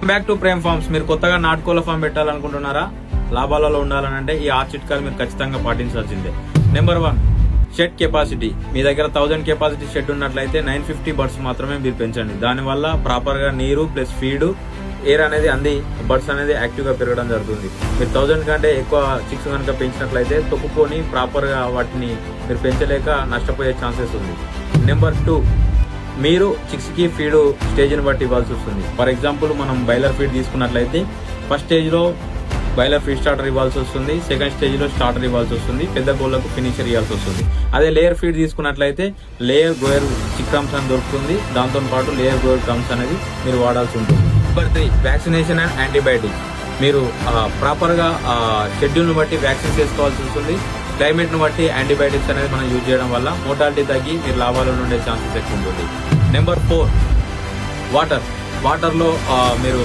Back to Prem forms. మీరు కొత్తగా నాటుకోళ్ల ఫామ్ పెట్టాలనుకుంటున్నారా? లాభాలలో ఉండాలనంటే ఈ 6 చిట్కాలు మీరు ఖచ్చితంగా పాటించాల్సిందే. Number 1, shed capacity. మీ దగ్గర 1000 కెపాసిటీ షెడ్ ఉన్నట్లయితే 950 బర్డ్స్ మాత్రమే మీరు పెంచండి. దానివల్ల ప్రాపర్ గా నీరు ప్లస్ ఫీడ్ ఎయిర్ అనేది అంది బర్డ్స్ అనేది యాక్టివ్ గా పెరగడం జరుగుతుంది. మీరు 1000 కంటే ఎక్కువ చిక్స్ కనుక పెంచినట్లయితే తొక్కుకొని ప్రాపర్ గా వాటిని మీరు పెంచలేక నష్టపోయే ఛాన్సెస్ ఉంది. నెంబర్ 2, మీరు చిక్స్ కి ఫీడ్ స్టేజ్ని బట్టి ఇవ్వాల్సి వస్తుంది. ఫర్ ఎగ్జాంపుల్ మనం బాయిలర్ ఫీడ్ తీసుకున్నట్లయితే ఫస్ట్ స్టేజ్ లో బాయిలర్ ఫీడ్ స్టార్టర్ ఇవ్వాల్సి వస్తుంది, సెకండ్ స్టేజ్ లో స్టార్టర్ ఇవ్వాల్సి వస్తుంది, పెద్ద కోళ్లకు ఫినిషర్ ఇవ్వాల్సి వస్తుంది. అదే లేయర్ ఫీడ్ తీసుకున్నట్లయితే లేయర్ గ్రోయర్ చిక్ క్రమ్స్ అని దొరుకుతుంది, దాంతో పాటు లేయర్ గ్రోయర్ క్రమ్స్ అనేది మీరు వాడాల్సి ఉంటుంది. Number 3, vaccination and antibiotic. మీరు ప్రాపర్ గా షెడ్యూల్ ను బట్టి వ్యాక్సిన్ చేసుకోవాల్సి ఉంటుంది. క్లైమేట్ ను బట్టి యాంటీబయాటిక్స్ అనేది మనం యూజ్ చేయడం వల్ల మోర్టాలిటీ తగ్గి మీరు లాభాలు ఉండే ఛాన్సెస్ ఎక్కువ ఉంటుంది. నెంబర్ 4, వాటర్ లో మీరు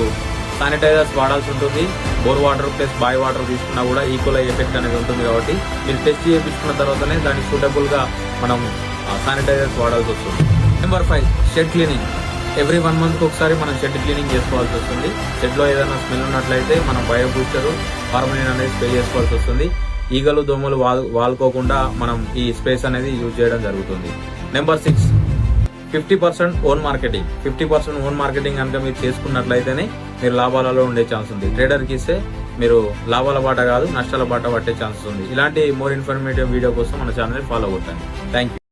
శానిటైజర్స్ వాడాల్సి ఉంటుంది. Bore water plus boil water తీసుకున్నా కూడా ఈక్వల్ ఎఫెక్ట్ అనేది ఉంటుంది. కాబట్టి మీరు టెస్ట్ చేయించుకున్న తర్వాతనే దానికి సూటబుల్ గా మనం శానిటైజర్స్ వాడాల్సి వస్తుంది. Number 5, shed cleaning. Every 1 month ఒకసారి మనం షెడ్ క్లీనింగ్ చేసుకోవాల్సి వస్తుంది. షెడ్ లో ఏదైనా స్మెల్ ఉన్నట్లయితే మనం బయో బూస్టర్ ఫార్మలిన్ అనేది స్ప్రే చేసుకోవాల్సి వస్తుంది. ఈగలు దోమలు వాలుకోకుండా మనం ఈ స్పేస్ అనేది యూజ్ చేయడం జరుగుతుంది. Number 6, 50% own marketing. 50% own marketing కనుక మీరు చేసుకున్నట్లయితేనే మీరు లాభాలలో ఉండే ఛాన్స్ ఉంది. ట్రేడర్కి ఇస్తే మీరు లాభాల బాట కాదు నష్టాల బాట పట్టే ఛాన్సెస్ ఉంది. ఇలాంటి మోర్ ఇన్ఫర్మేటివ్ వీడియో కోసం మన ఛానల్ ఫాలో కొట్టండి. Thank you.